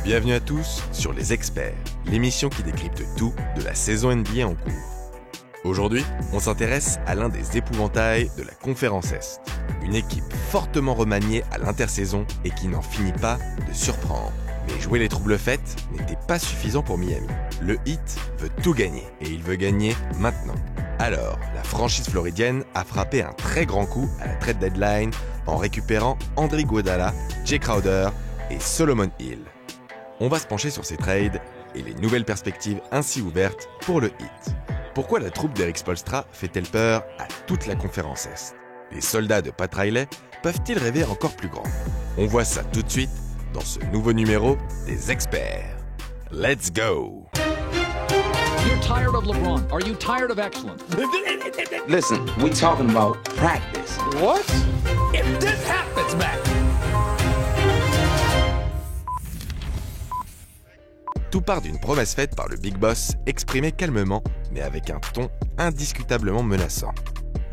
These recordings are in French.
Bienvenue à tous sur Les Experts, l'émission qui décrypte tout de la saison NBA en cours. Aujourd'hui, on s'intéresse à l'un des épouvantails de la conférence Est. Une équipe fortement remaniée à l'intersaison et qui n'en finit pas de surprendre. Mais jouer les troubles fêtes n'était pas suffisant pour Miami. Le Heat veut tout gagner et il veut gagner maintenant. Alors, la franchise floridienne a frappé un très grand coup à la trade deadline en récupérant Andre Iguodala, Jae Crowder et Solomon Hill. On va se pencher sur ces trades et les nouvelles perspectives ainsi ouvertes pour le Heat. Pourquoi la troupe d'Erik Spoelstra fait-elle peur à toute la conférence Est? Les soldats de Pat Riley peuvent-ils rêver encore plus grand? On voit ça tout de suite dans ce nouveau numéro des Experts. Let's go! You're tired of LeBron. Are you tired of excellence? Listen, we talking about practice. What? If this happens, man. Tout part d'une promesse faite par le Big Boss, exprimée calmement, mais avec un ton indiscutablement menaçant.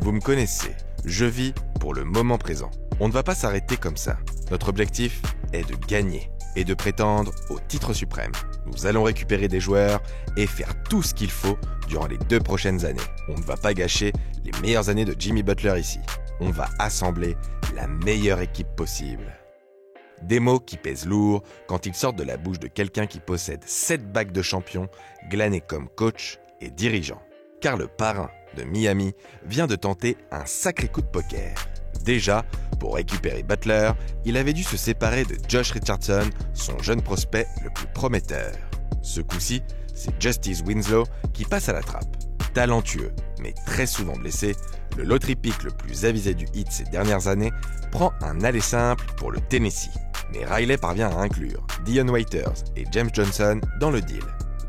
Vous me connaissez, je vis pour le moment présent. On ne va pas s'arrêter comme ça. Notre objectif est de gagner et de prétendre au titre suprême. Nous allons récupérer des joueurs et faire tout ce qu'il faut durant les 2 prochaines années. On ne va pas gâcher les meilleures années de Jimmy Butler ici. On va assembler la meilleure équipe possible. Des mots qui pèsent lourd quand ils sortent de la bouche de quelqu'un qui possède 7 bagues de champion, glanées comme coach et dirigeant. Car le parrain de Miami vient de tenter un sacré coup de poker. Déjà, pour récupérer Butler, il avait dû se séparer de Josh Richardson, son jeune prospect le plus prometteur. Ce coup-ci, c'est Justice Winslow qui passe à la trappe. Talentueux, mais très souvent blessé, le lottery pick le plus avisé du Heat ces dernières années prend un aller simple pour le Tennessee. Mais Riley parvient à inclure Dion Waiters et James Johnson dans le deal.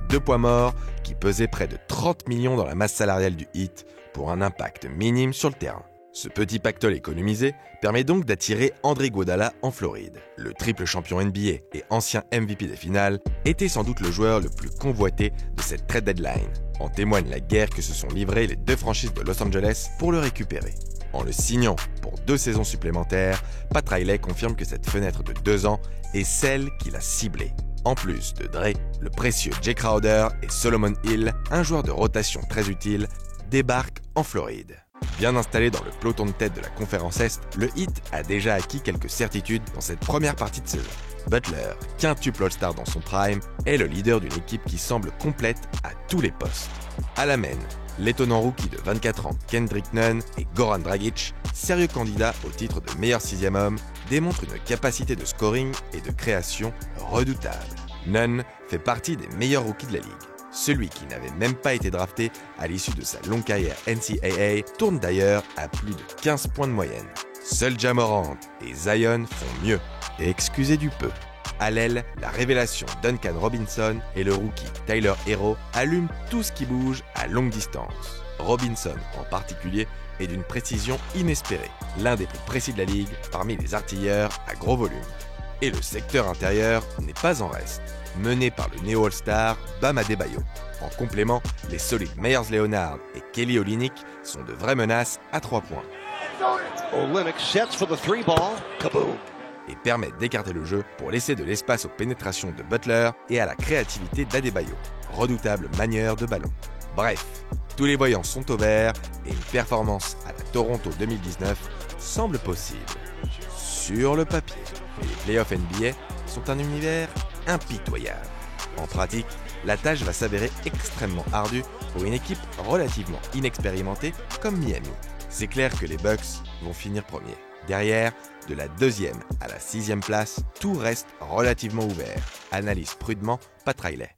2 poids morts qui pesaient près de 30 millions dans la masse salariale du Heat pour un impact minime sur le terrain. Ce petit pactole économisé permet donc d'attirer Andre Iguodala en Floride. Le triple champion NBA et ancien MVP des finales était sans doute le joueur le plus convoité de cette trade deadline. En témoigne la guerre que se sont livrées les 2 franchises de Los Angeles pour le récupérer. En le signant pour 2 saisons supplémentaires, Pat Riley confirme que cette fenêtre de 2 ans est celle qu'il a ciblée. En plus de Dre, le précieux Jae Crowder et Solomon Hill, un joueur de rotation très utile, débarquent en Floride. Bien installé dans le peloton de tête de la conférence Est, le Heat a déjà acquis quelques certitudes dans cette première partie de saison. Butler, quintuple All-Star dans son prime, est le leader d'une équipe qui semble complète à tous les postes. À la main, l'étonnant rookie de 24 ans Kendrick Nunn et Goran Dragic, sérieux candidat au titre de meilleur 6e homme, démontrent une capacité de scoring et de création redoutable. Nunn fait partie des meilleurs rookies de la ligue. Celui qui n'avait même pas été drafté à l'issue de sa longue carrière NCAA tourne d'ailleurs à plus de 15 points de moyenne. Seuls Ja Morant et Zion font mieux, et excusez du peu. À l'aile, la révélation Duncan Robinson et le rookie Tyler Herro allument tout ce qui bouge à longue distance. Robinson, en particulier, est d'une précision inespérée, l'un des plus précis de la ligue parmi les artilleurs à gros volume. Et le secteur intérieur n'est pas en reste, mené par le néo-All-Star Bam Adebayo. En complément, les solides Meyers Leonard et Kelly Olynyk sont de vraies menaces à 3 points. Olynyk sets for the 3-ball. Kaboom! Et permettent d'écarter le jeu pour laisser de l'espace aux pénétrations de Butler et à la créativité d'Adebayo, redoutable manieur de ballon. Bref, tous les voyants sont au vert et une performance à la Toronto 2019 semble possible. Sur le papier, mais les playoffs NBA sont un univers impitoyable. En pratique, la tâche va s'avérer extrêmement ardue pour une équipe relativement inexpérimentée comme Miami. C'est clair que les Bucks vont finir premiers. Derrière, de la 2e à la 6e place, tout reste relativement ouvert, analyse prudemment Pat Riley.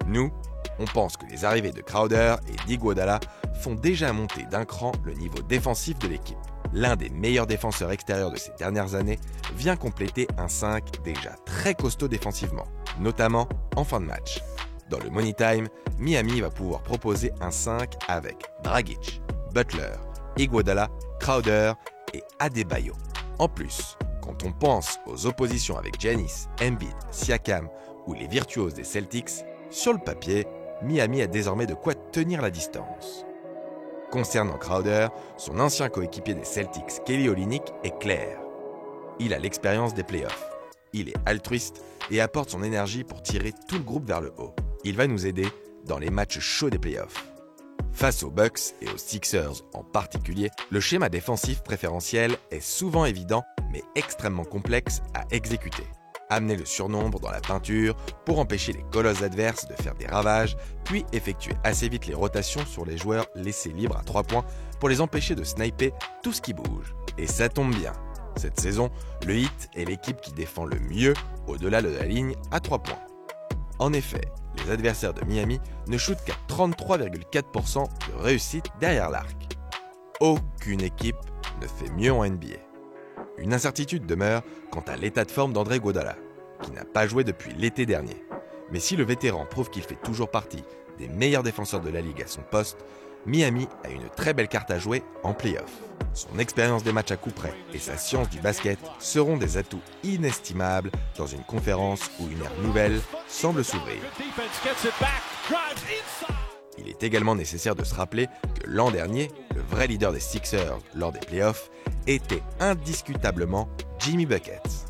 Nous, on pense que les arrivées de Crowder et d'Iguodala font déjà monter d'un cran le niveau défensif de l'équipe. L'un des meilleurs défenseurs extérieurs de ces dernières années vient compléter un 5 déjà très costaud défensivement, notamment en fin de match. Dans le Money Time, Miami va pouvoir proposer un 5 avec Dragic, Butler, Iguodala, Crowder et Adebayo. En plus, quand on pense aux oppositions avec Giannis, Embiid, Siakam ou les virtuoses des Celtics, sur le papier, Miami a désormais de quoi tenir la distance. Concernant Crowder, son ancien coéquipier des Celtics, Kelly Olynyk, est clair. Il a l'expérience des playoffs. il est altruiste et apporte son énergie pour tirer tout le groupe vers le haut. Il va nous aider dans les matchs chauds des playoffs. Face aux Bucks et aux Sixers en particulier, le schéma défensif préférentiel est souvent évident mais extrêmement complexe à exécuter. Amener le surnombre dans la peinture pour empêcher les colosses adverses de faire des ravages, puis effectuer assez vite les rotations sur les joueurs laissés libres à 3 points pour les empêcher de sniper tout ce qui bouge. Et ça tombe bien. Cette saison, le Heat est l'équipe qui défend le mieux au-delà de la ligne à 3 points. En effet, les adversaires de Miami ne shootent qu'à 33,4% de réussite derrière l'arc. Aucune équipe ne fait mieux en NBA. Une incertitude demeure quant à l'état de forme d'André Iguodala, qui n'a pas joué depuis l'été dernier. Mais si le vétéran prouve qu'il fait toujours partie des meilleurs défenseurs de la ligue à son poste, Miami a une très belle carte à jouer en play-off. Son expérience des matchs à coups près et sa science du basket seront des atouts inestimables dans une conférence où une ère nouvelle semble s'ouvrir. Il est également nécessaire de se rappeler que l'an dernier, le vrai leader des Sixers lors des playoffs était indiscutablement Jimmy Buckets.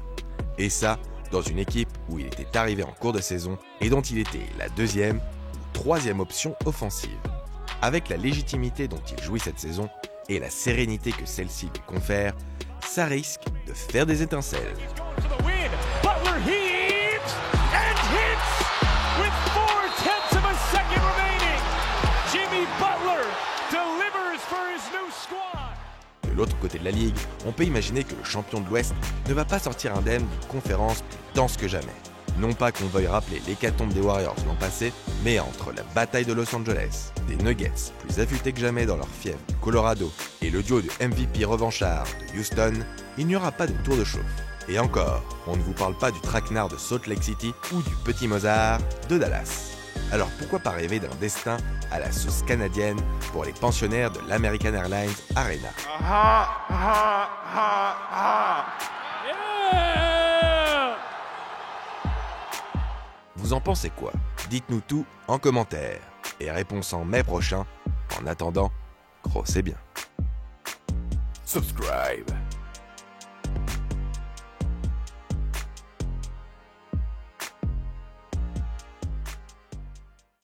Et ça, dans une équipe où il était arrivé en cours de saison et dont il était la deuxième ou troisième option offensive. Avec la légitimité dont il jouit cette saison et la sérénité que celle-ci lui confère, ça risque de faire des étincelles. De l'autre côté de la ligue, on peut imaginer que le champion de l'Ouest ne va pas sortir indemne d'une conférence plus dense que jamais. Non pas qu'on veuille rappeler l'hécatombe des Warriors l'an passé, mais entre la bataille de Los Angeles, des Nuggets plus affûtés que jamais dans leur fièvre du Colorado et le duo de MVP revanchard de Houston, il n'y aura pas de tour de chauffe. Et encore, on ne vous parle pas du traquenard de Salt Lake City ou du petit Mozart de Dallas. Alors pourquoi pas rêver d'un destin à la sauce canadienne pour les pensionnaires de l'American Airlines Arena? Vous en pensez quoi? Dites-nous tout en commentaire. Et réponse en mai prochain. En attendant, grossez bien. Subscribe.